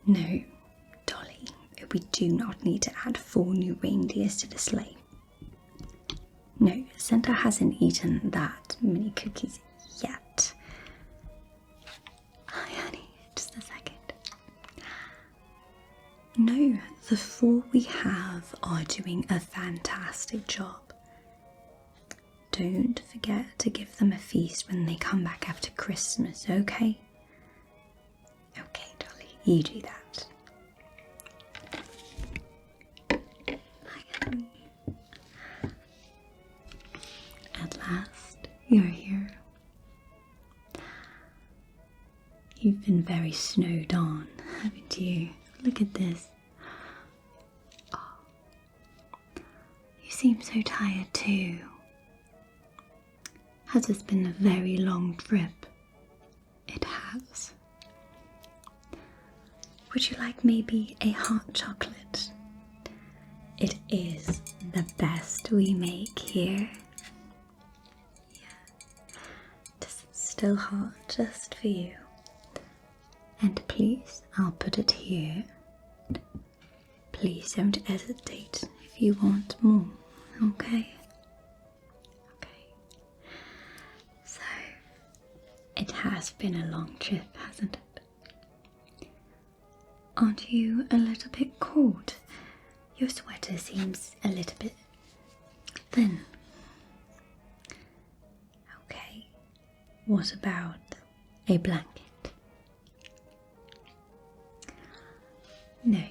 No, Dolly, we do not need to add 4 new reindeers to the sleigh. No, Santa hasn't eaten that many cookies yet. Hi, honey, just a second. No, the 4 we have are doing a fantastic job. Don't forget to give them a feast when they come back after Christmas, okay? Okay, Dolly, you do that. Hi, honey. At last, you're here. You've been very snowed on, haven't you? Look at this. Oh, you seem so tired too. Has this been a very long trip? It has. Would you like maybe a hot chocolate? It is the best we make here. Yeah, it's still hot just for you. And please, I'll put it here. Please don't hesitate if you want more, okay? So, it has been a long trip, hasn't it? Aren't you a little bit cold? Your sweater seems a little bit thin. Okay, what about a blanket? No. Okay,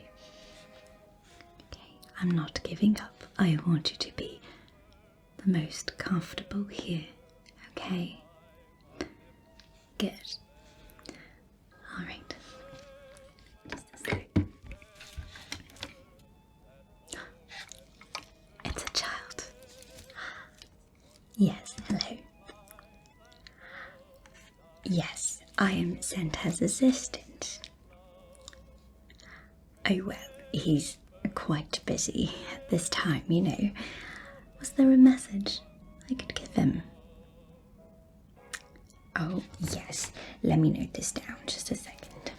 I'm not giving up. I want you to be the most comfortable here, okay? Good. Alright. Just a sec. It's a child. Yes, hello. Yes, I am Santa's assistant. Oh well, he's quite busy at this time, you know. Was there a message I could give him? Oh, yes. Let me note this down just a second.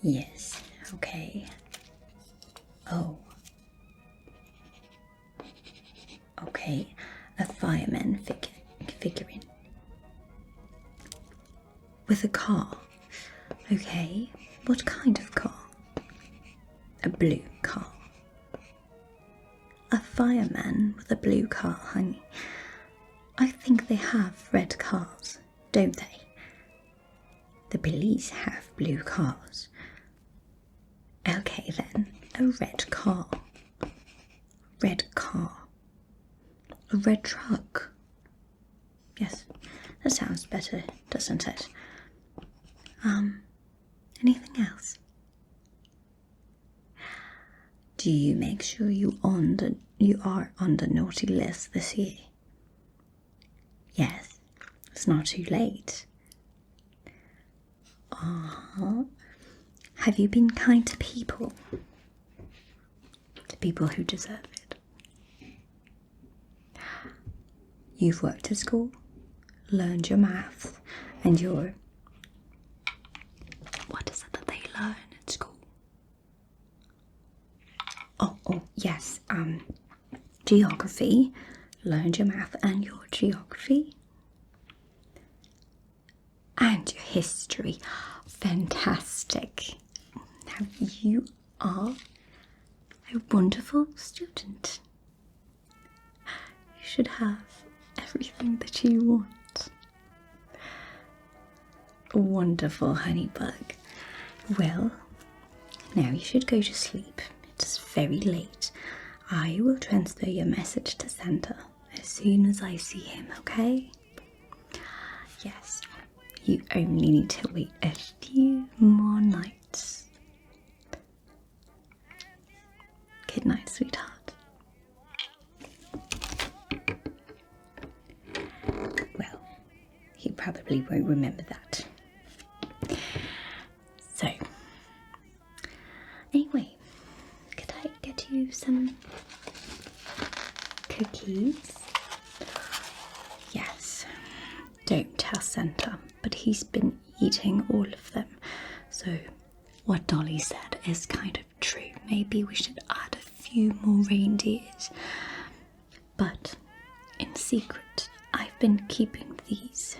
Yes, okay. Oh. Okay, a fireman figurine. With a car. Okay, what kind of car? A blue car. A fireman with a blue car, honey. I think they have red cars, don't they? The police have blue cars. Okay then, a red car. Red car. A red truck. Yes, that sounds better, doesn't it? Anything else? Do you make sure you are on the naughty list this year? Yes, it's not too late. Have you been kind to people? To people who deserve it? You've worked at school, learned your maths, and your... What is it that they learn at school? Oh, yes, geography. Learned your math and your geography. And your history. Fantastic. Now you are a wonderful student. You should have everything that you want. Wonderful, Honeybug. Well, now you should go to sleep. It's very late. I will transfer your message to Santa as soon as I see him, okay? Yes, you only need to wait a few more nights. Good night, sweetheart. Well, he probably won't remember that. So, anyway, could I get you some cookies? Yes. Don't tell Santa, but he's been eating all of them, so what Dolly said is kind of true. Maybe we should add a few more reindeers. But in secret, I've been keeping these.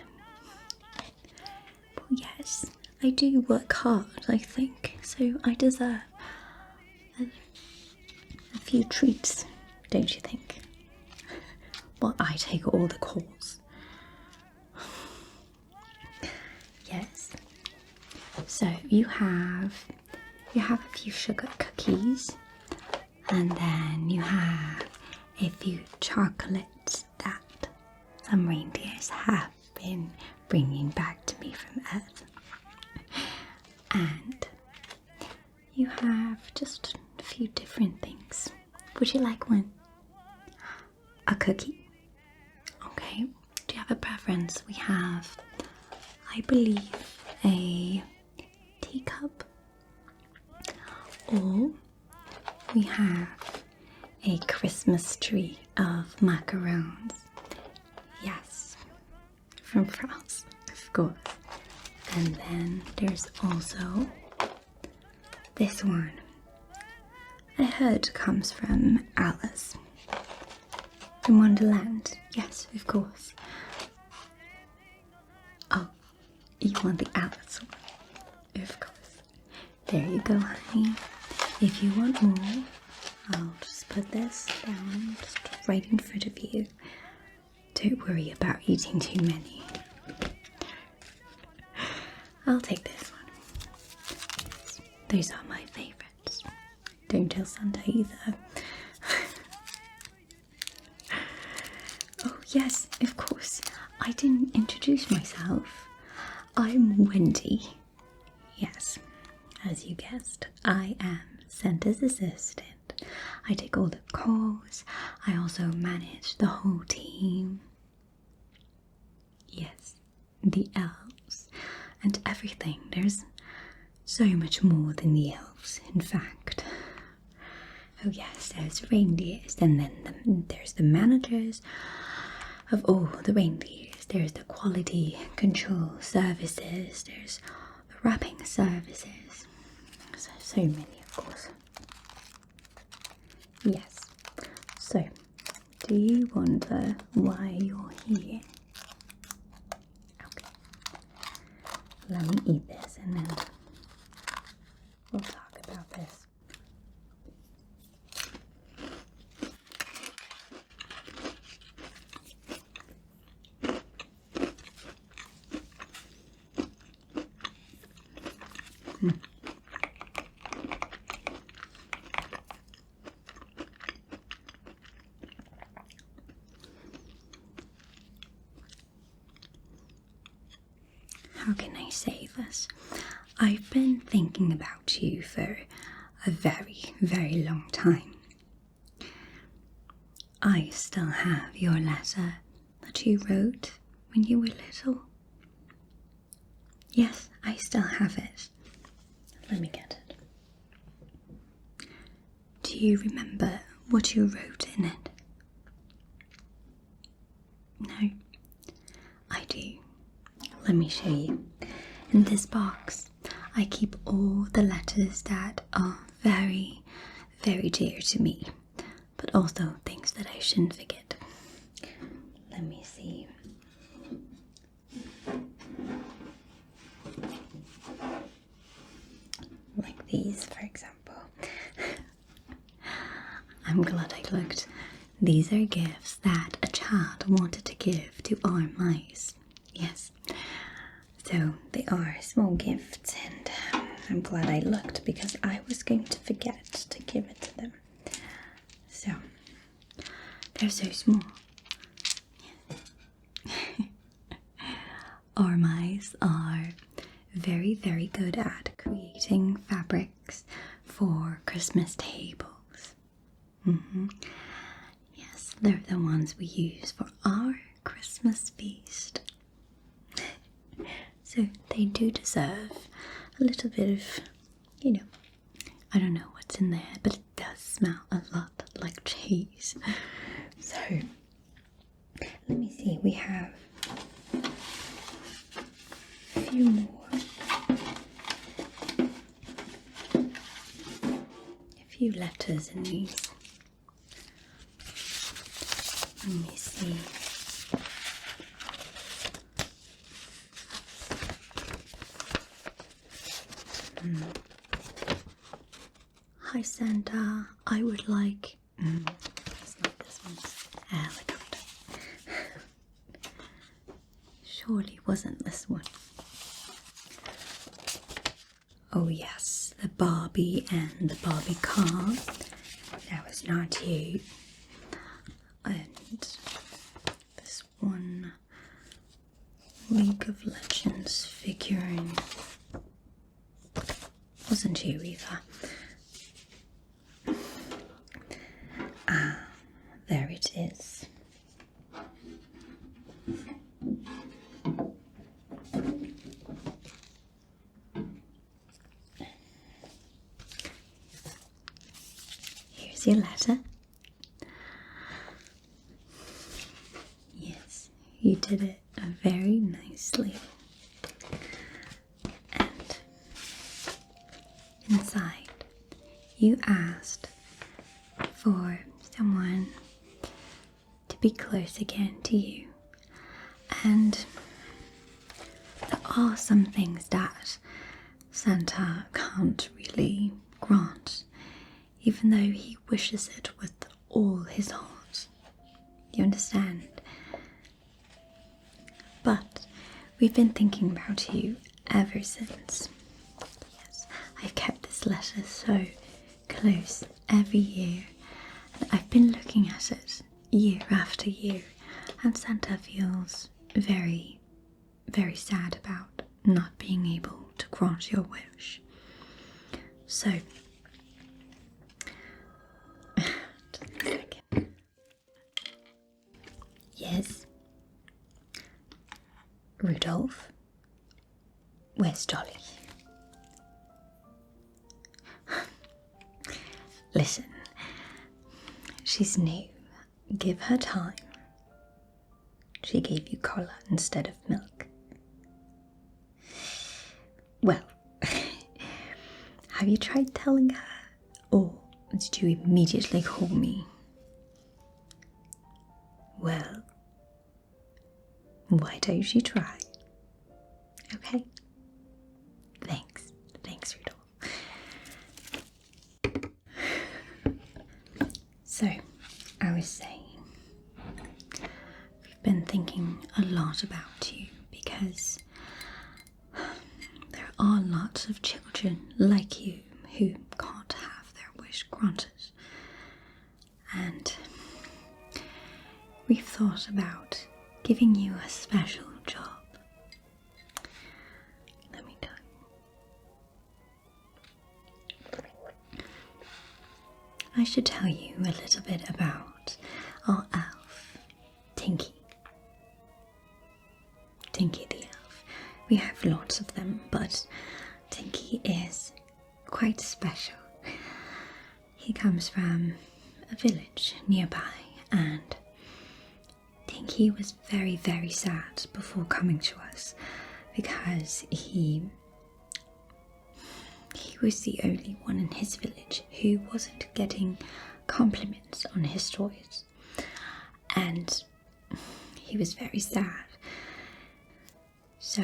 Well, yes, I do work hard, I think, so I deserve a few treats, don't you think? Well, I take all the calls. Yes. So you have a few sugar cookies, and then you have a few chocolates that some reindeers have been bringing back to me from Earth. And you have just a few different things. Would you like one? A cookie? Okay. Do you have a preference? We have, I believe, a teacup, or we have a Christmas tree of macarons. Yes, from France, of course. And then there's also this one. I heard comes from Alice. From Wonderland. Yes, of course. Oh, you want the Alice one? Of course. There you go, honey. If you want more, I'll just put this down just right in front of you. Don't worry about eating too many. I'll take this one. Those are my favorites. Don't tell Santa either. Oh yes, of course. I didn't introduce myself. I'm Wendy. Yes, as you guessed, I am Santa's assistant. I take all the calls. I also manage the whole team. Yes, the elves and everything. There's so much more than the elves, in fact. Oh yes, there's reindeers, and then there's the managers of all the reindeers. There's the quality control services. There's the wrapping services. So many, of course. Yes. So, do you wonder why you're here? Okay. Let me eat this and then we'll talk about this. How can I say this? I've been thinking about you for a very, very long time. I still have your letter that you wrote when you were little. Yes, I still have it. Let me get it. Do you remember what you wrote in it? No? I do. Let me show you. In this box, I keep all the letters that are very, very dear to me, but also things that I shouldn't forget. Let me see. Like these, for example. I'm glad I looked. These are gifts that a child wanted to give to our mice. Yes. So they are small gifts, and I'm glad I looked because I was going to forget to give it to them. So they're so small. Our mice are very, very good at creating fabrics for Christmas tables. Yes, they're the ones we use for our Christmas feast. So they do deserve a little bit of, I don't know what's in there, but it does smell a lot like cheese. So, let me see, we have a few more. few letters in these. Let me see. Hi Santa, I would like... it's not this one, a helicopter. Surely wasn't this one. Oh yes, the Barbie and the Barbie car. That was not you. And this one League of Legends figurine wasn't you either. Ah, there it is. Here's your letter. Yes, you did it very nicely. And inside, you asked for someone to be close again to you. And there are some things that Santa can't really grant, even though he wishes it with all his heart. You understand? But we've been thinking about you ever since. Yes, I've kept this letter so close every year. I've been looking at it year after year, and Santa feels very, very sad about not being able to grant your wish. So, just a second. Yes? Rudolph? Where's Dolly? Listen. She's new. Give her time. She gave you cola instead of milk. Well, have you tried telling her? Or did you immediately call me? Well, why don't you try? Okay? Thanks. Thanks, Rudolph. So, I was saying, we've been thinking a lot about you because there are lots of children like you who can't have their wish granted. And we've thought about giving you a special job. Let me tell you. I should tell you a little bit about our elf, Tinky. Tinky the elf. We have lots of them, but Tinky is quite special. He comes from a village nearby, and Tinky was very, very sad before coming to us because he was the only one in his village who wasn't getting compliments on his toys, and he was very sad. So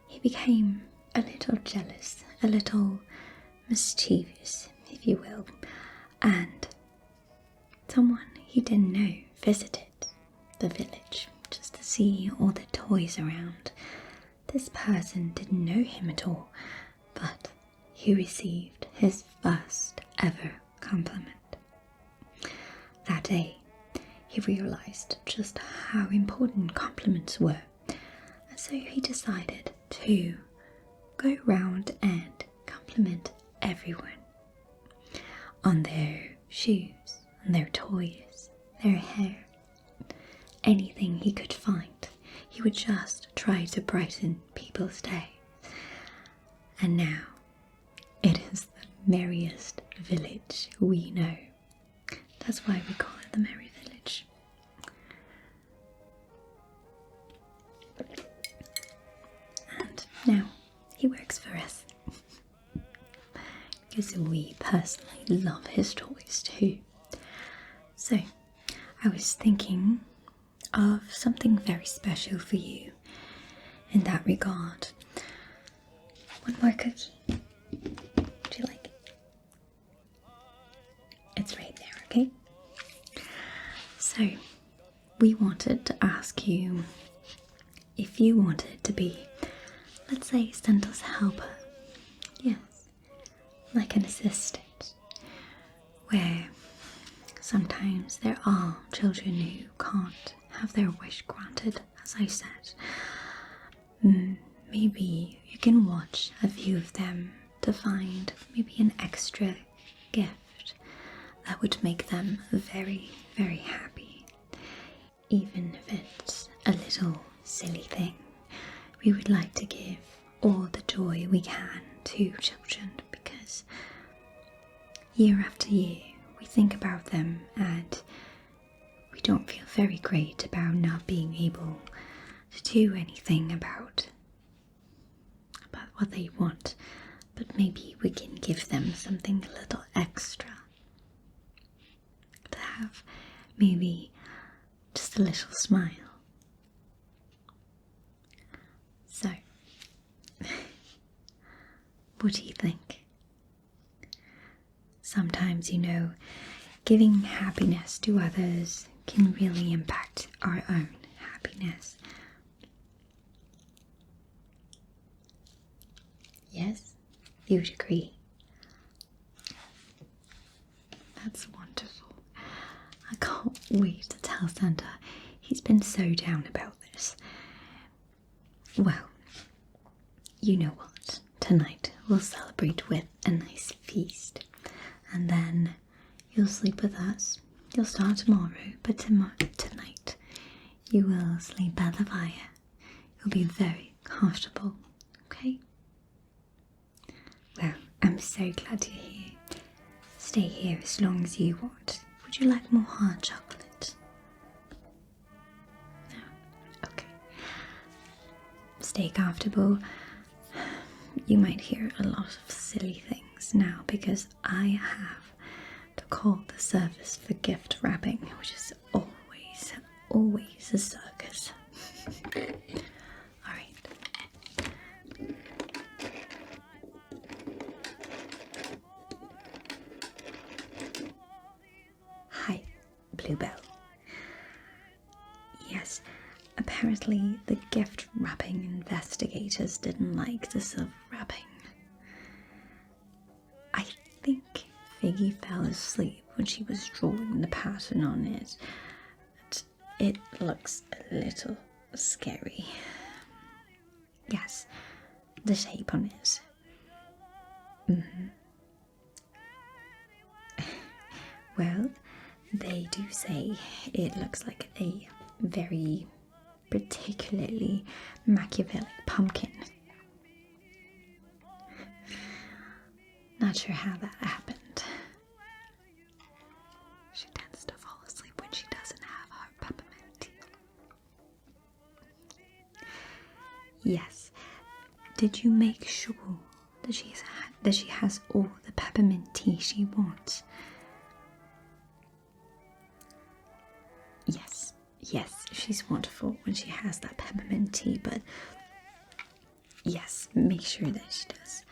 he became a little jealous, a little mischievous, if you will, and someone he didn't know visited the village just to see all the toys around. This person didn't know him at all, but he received his first ever compliment. That day, he realized just how important compliments were, and so he decided to go round and compliment everyone on their shoes, on their toys, their hair, anything he could find. He would just try to brighten people's day. And now, it is the merriest village we know. That's why we call it the Merry Village. And now he works for us. because we personally love his toys too. So, I was thinking of something very special for you in that regard. One more cookie. Would you like it? It's right there, okay? So, we wanted to ask you if you wanted to be, let's say, Santa's helper. Yes, like an assistant, where sometimes there are children who can't have their wish granted, as I said. Maybe you can watch a few of them to find maybe an extra gift that would make them very, very happy. Even if it's a little silly thing, we would like to give all the joy we can to children, because year after year we think about them and we don't feel very great about not being able to do anything about what they want, but maybe we can give them something a little extra, to have maybe just a little smile. So, what do you think? Sometimes, giving happiness to others can really impact our own happiness. Yes, you would agree. That's wonderful. I can't wait to tell Santa. He's been so down about this. Well, you know what? Tonight we'll celebrate with a nice feast. And then you'll sleep with us. You'll start tomorrow, but tonight you will sleep by the fire. You'll be very comfortable, okay? Well, I'm so glad you're here. Stay here as long as you want. Would you like more hot chocolate? No? Okay. Stay comfortable. You might hear a lot of silly things now because I have to call the service for gift wrapping, which is always a circus. Alright. Hi, Bluebell. Yes, apparently the gift wrapping investigators didn't like the silver wrapping. I think Figgy fell asleep when she was drawing the pattern on it. But it looks a little scary. Yes, the shape on it. Well, they do say it looks like a very particularly Machiavellic pumpkin. Not sure how that happened. She tends to fall asleep when she doesn't have her peppermint tea. Yes. Did you make sure that she has all the peppermint tea she wants? Yes, she's wonderful when she has that peppermint tea, but yes, make sure that she does.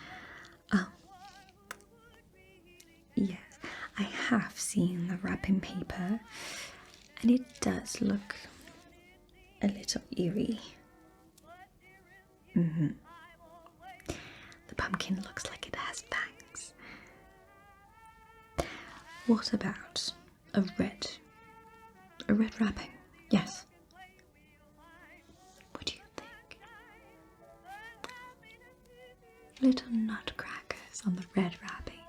Yes, I have seen the wrapping paper, and it does look a little eerie. The pumpkin looks like it has fangs. What about a red wrapping? Yes. What do you think? Little nutcrackers on the red wrapping.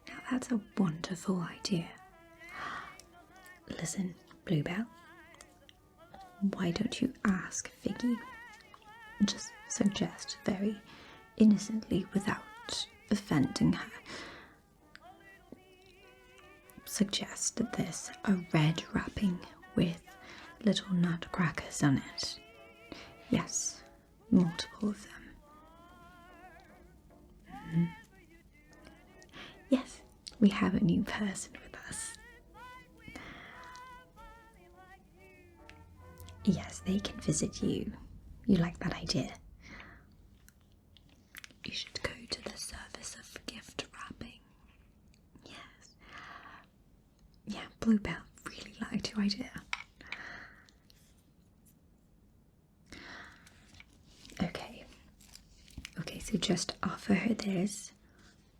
Now that's a wonderful idea. Listen, Bluebell, why don't you ask Figgy? Just suggest very innocently without offending her. Suggest this, a red wrapping with little nutcrackers on it. Yes, multiple of them. Yes, we have a new person with us. Yes, they can visit you. You like that idea? You should go to the service of gift wrapping. Yes. Yeah, Bluebell really liked your idea. Okay, so just offer her this.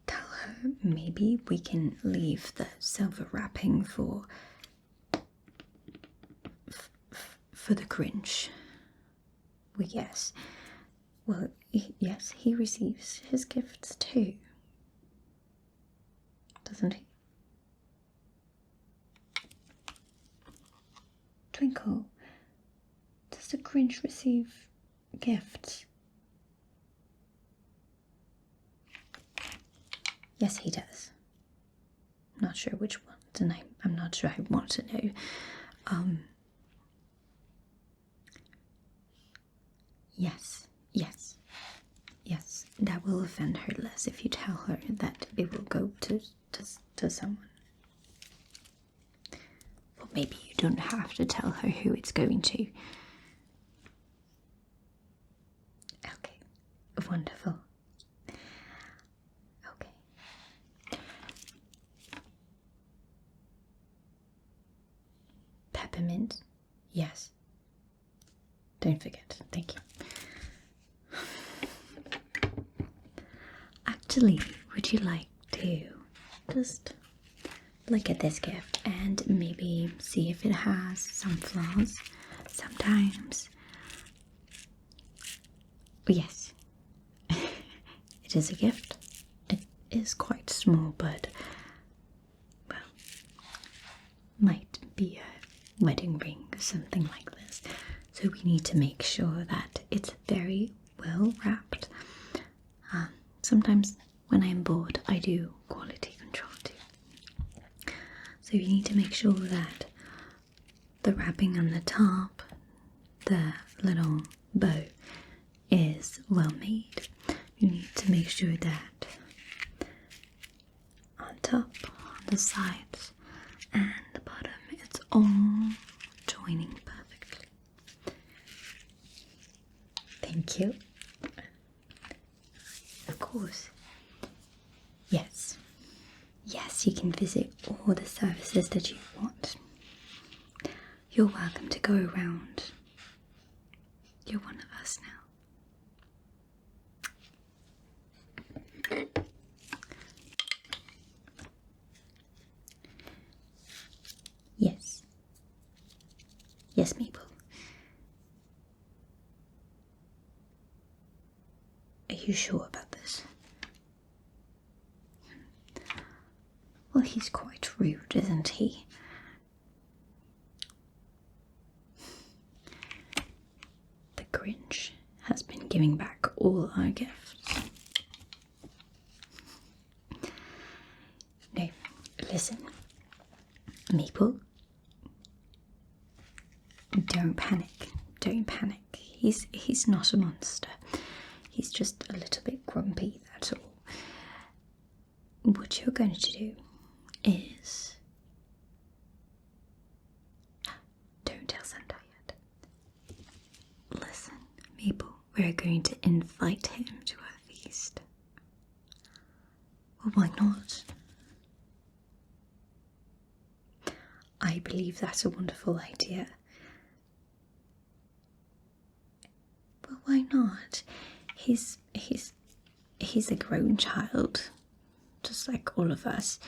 Tell her maybe we can leave the silver wrapping for the Grinch. Well, yes. Well, yes, he receives his gifts too. Doesn't he? Twinkle, does the Grinch receive gifts? Yes, he does. I'm not sure which ones, and I'm not sure I want to know. Yes. That will offend her less if you tell her that it will go to someone. Well, maybe you don't have to tell her who it's going to. Okay, wonderful. Okay. Peppermint, yes. Don't forget, thank you. Actually, would you like to just look at this gift and maybe see if it has some flaws? Sometimes. Yes. It is a gift. It is quite small, but, well, might be a wedding ring or something like this. So we need to make sure that it's very well wrapped. Sometimes when I'm bored, I do quality control too. So you need to make sure that the wrapping on the top, the little bow, is well made. You need to make sure that on top, on the sides, and the bottom, it's all joining perfectly. Thank you. Of course. Yes. Yes, you can visit all the services that you want. You're welcome to go around. You're one of us now. Yes. Yes, Maple. Are you sure about this? Well, he's quite rude, isn't he? The Grinch has been giving back all our gifts. No, listen. Maple, don't panic. Don't panic. He's not a monster. He's just a little bit grumpy, that's all. What you're going to do is... Don't tell Santa yet. Listen, Maple, we're going to invite him to our feast. Well, why not? I believe that's a wonderful idea. Well, why not? He's a grown child, just like all of us,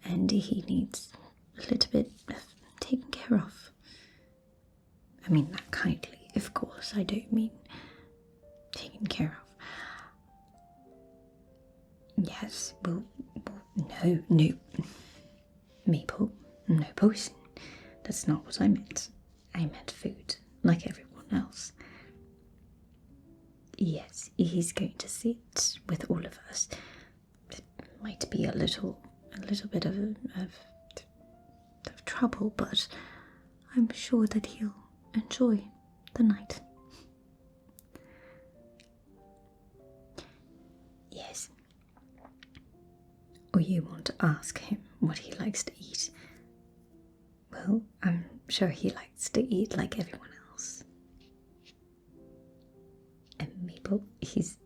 and he needs a little bit of taken care of. I mean that kindly, of course. I don't mean taken care of. Yes, well, no, Maple, no poison. That's not what I meant. I meant food, like everyone else. Yes, he's going to sit with all of us. It might be a little bit of trouble, but I'm sure that he'll enjoy the night. Yes. Or you want to ask him what he likes to eat? Well, I'm sure he likes to eat like everyone else. And Maple, he's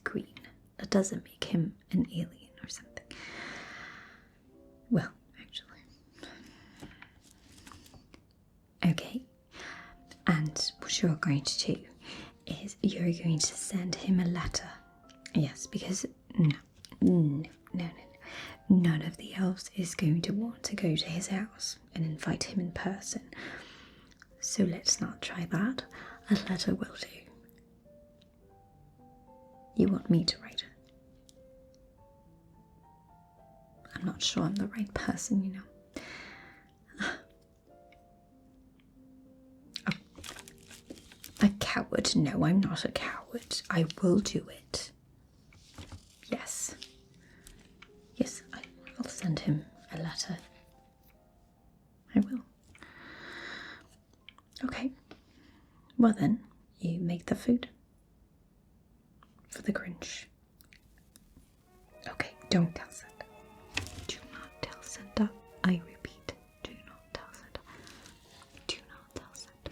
green. That doesn't make him an alien or something. Well, actually. Okay. And what you're going to do is you're going to send him a letter. Yes, because no. None of the elves is going to want to go to his house and invite him in person. So let's not try that. A letter will do. You want me to write it? I'm not sure I'm the right person, you know. A coward? No, I'm not a coward. I will do it. Yes. Yes, I'll send him a letter. I will. Okay. Well then, you make the food. For the Grinch. Okay, don't tell Santa. Do not tell Santa. I repeat, do not tell Santa. Do not tell Santa.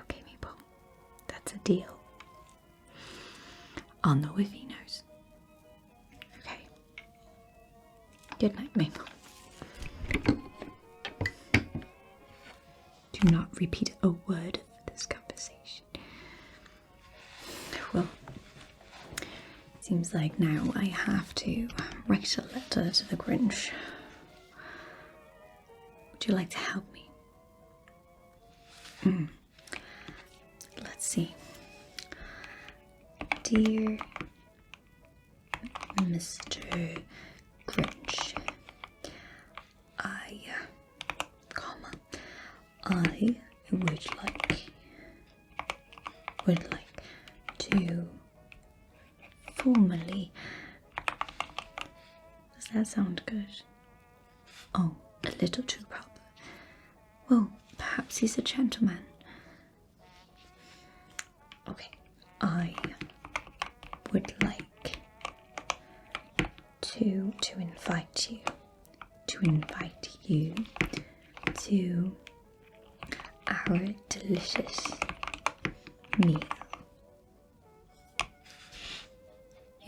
Okay, Maple. That's a deal. I'll know if he knows. Okay. Good night, Maple. Do not repeat a word of this conversation. Well, it seems like now I have to write a letter to the Grinch. Would you like to help me? Let's see. Dear Mr. Grinch, I would like to formally. Does that sound good? Oh, a little too proper. Well, perhaps he's a gentleman. Okay, I would like to invite you to our delicious meal.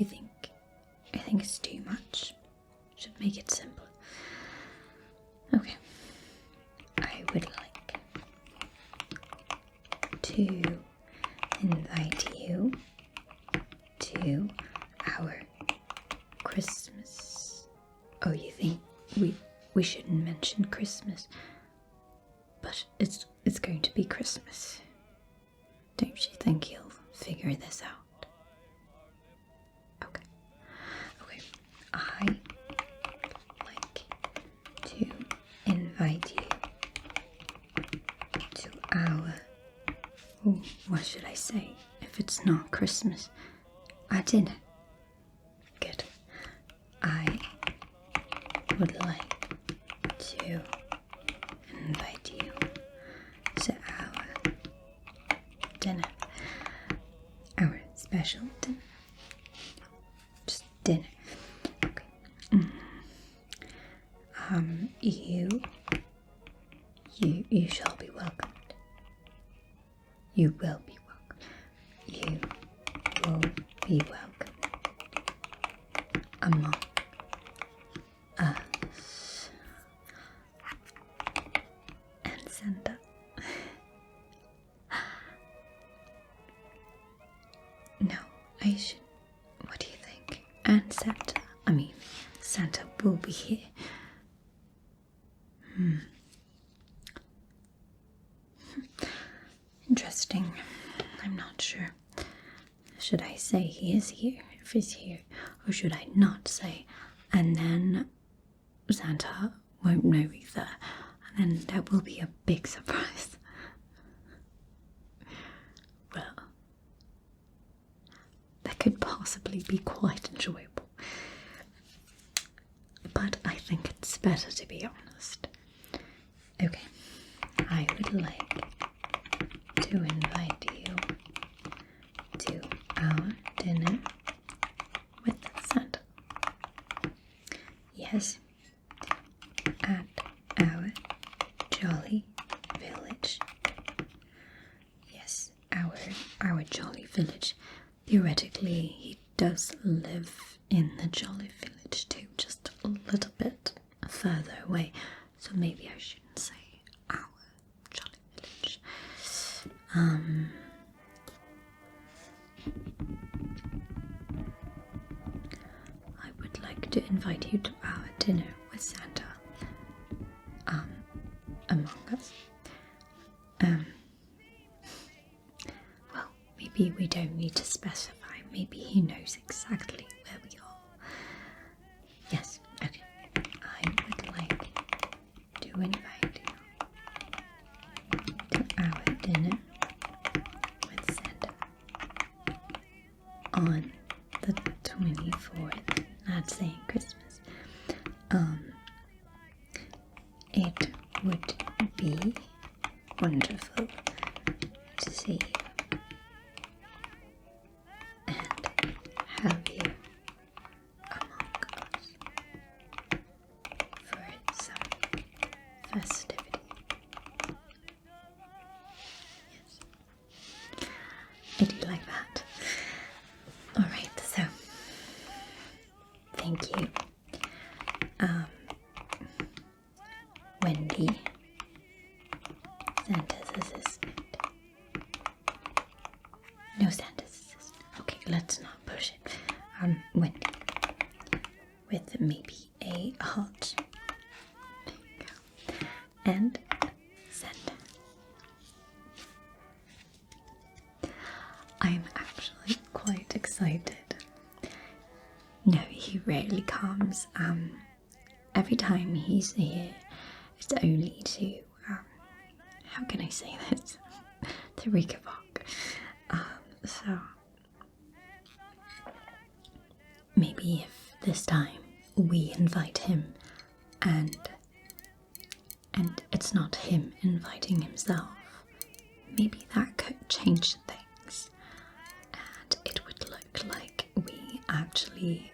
I think it's too much. Should make it simple. Okay. I would like to invite you to our Christmas. Oh, you think we shouldn't mention Christmas? But it's going to be Christmas. Don't you think you'll figure this out? Okay. I like to invite you to our, what should I say, if it's not Christmas, our dinner. Good. I would like to invite you to our dinner. Our special dinner. Just dinner. Okay. You shall be welcomed. You will be welcomed. You will be welcomed among us and Santa. No, I should. What do you think? And Santa. I mean, Santa will be here. Interesting. I'm not sure. Should I say he is here, if he's here, or should I not say, and then Santa won't know either, and then that will be a big surprise. Well, that could possibly be quite enjoyable. But I think it's better to be honest. Okay, I would like to invite you to our dinner with Santa. jolly village. Yes, our jolly village. Theoretically, he does live in the jolly village too, just a little bit further away. So maybe I shouldn't say our jolly village. I would like to invite you to our dinner with Santa. Among us. Well, maybe we don't need to specify. Maybe he knows exactly where we are. Yes, okay. I would like to invite you to our dinner with Santa on the 24th. That's saying Christmas. It would be wonderful to see you and have you among us for some festivity. Yes, I do like that. Alright, so thank you. Wendy, Santa's assistant. No, Santa's assistant. Okay, let's not push it. Wendy, with maybe a heart. There you go. And Santa. I'm actually quite excited. No, he rarely comes. Every time he's here, it's only to, how can I say this? To wreak havoc. So, maybe if this time we invite him and it's not him inviting himself, maybe that could change things. And it would look like we actually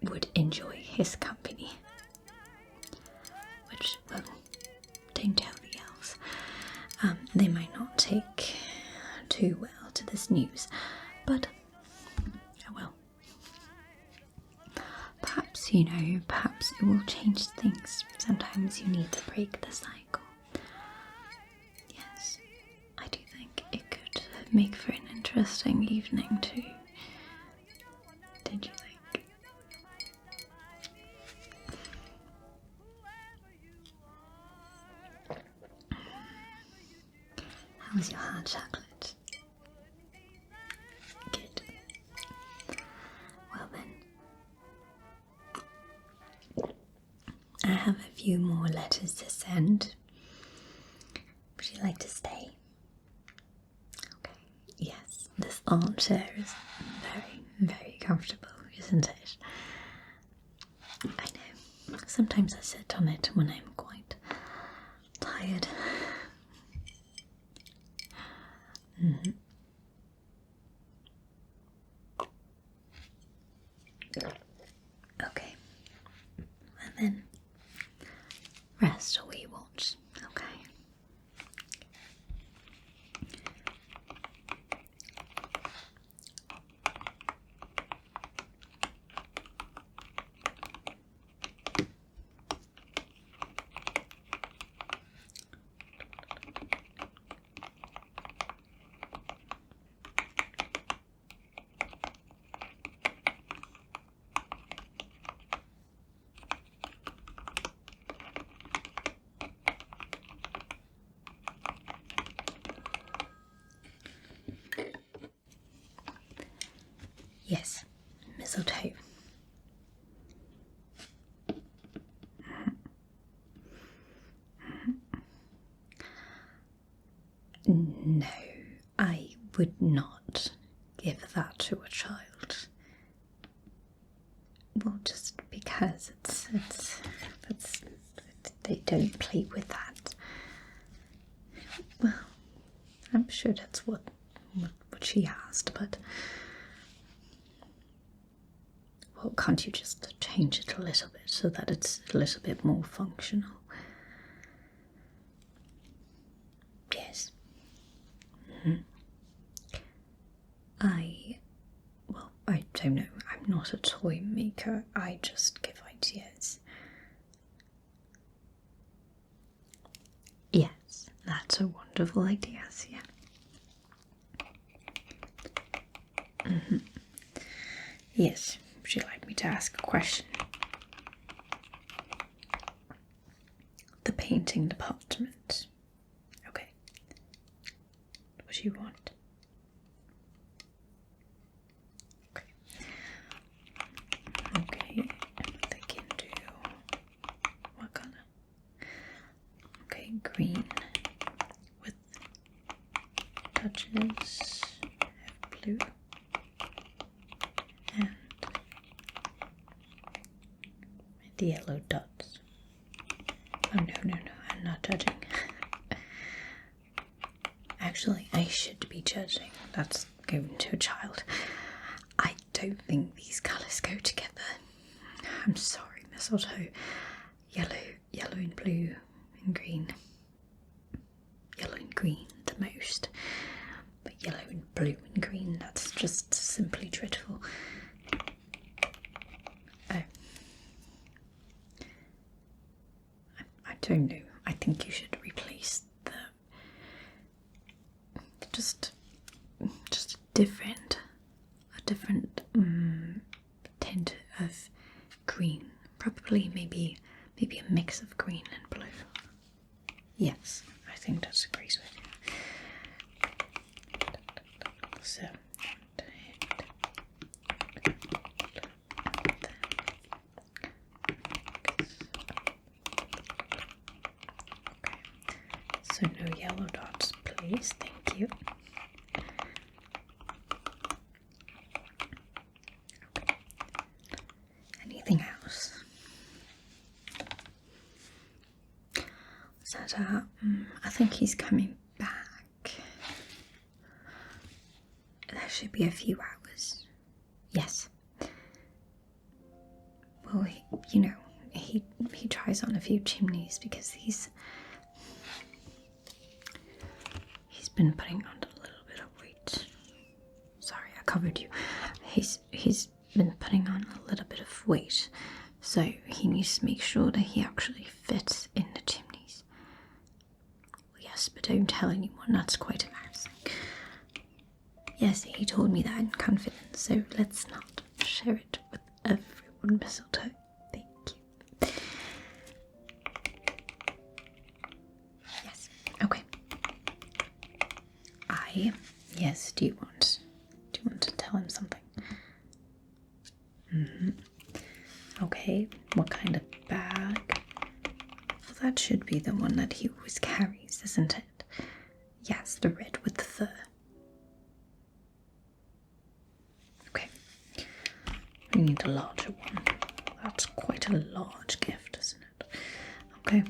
would enjoy his company. Which, well, don't tell the elves. They might not take too well to this news, but, oh well. Perhaps, perhaps it will change things. Sometimes you need to break the cycle. Yes, I do think it could make for an interesting evening too. Did you think? How was your hot chocolate? Good. Well then, I have a few more letters to send. Would you like to stay? Okay. Yes, this armchair is very, very comfortable, isn't it? I know. Sometimes I sit on it when I'm quite tired. Okay. And then rest or we watch. Okay. Yes, mistletoe. No, I would not give that to a child. Well, just because they don't play with that. Well, I'm sure that's what she asked, but well, can't you just change it a little bit so that it's a little bit more functional? I don't know. I'm not a toy maker. I just give ideas. Yes, that's a wonderful idea, yeah. Yes, would you like me to ask a question? The painting department. Okay. What do you want? Okay, they can do what color? Okay, green with touches of blue and the yellow dots. Oh no, I'm not judging. Actually, I should be judging. That's going to a child. I don't think these colours go together. I'm sorry, mistletoe. Yellow and blue and green. Yellow and green the most. But yellow and blue and green, that's just simply dreadful. I don't know. I think you should replace the just a different tint of green. Probably maybe a mix of green and blue. Yes, I think that's a great idea. So so no yellow dots, please. Thank you. Okay. Anything else? Santa, I think he's coming back. There should be a few hours. Yes. Well, he tries on a few chimneys because he's been putting on a little bit of weight. Sorry, I covered you. He's been putting on a little bit of weight, so he needs to make sure that he actually fits in the chimneys. Yes, but don't tell anyone. That's quite embarrassing. Yes, he told me that in confidence, so let's not share it with everyone, mistletoe. Thank you. Yes, okay. Yes, do you want to tell him something? Okay, what kind of bag? Well, that should be the one that he always carries, isn't it? Yes, the red with the fur. Okay, we need a larger one. That's quite a large gift, isn't it? Okay.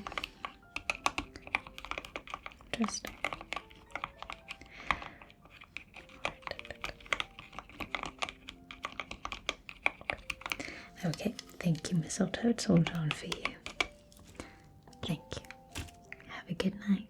Interesting. Okay, thank you, mistletoe. It's all done for you. Thank you. Have a good night.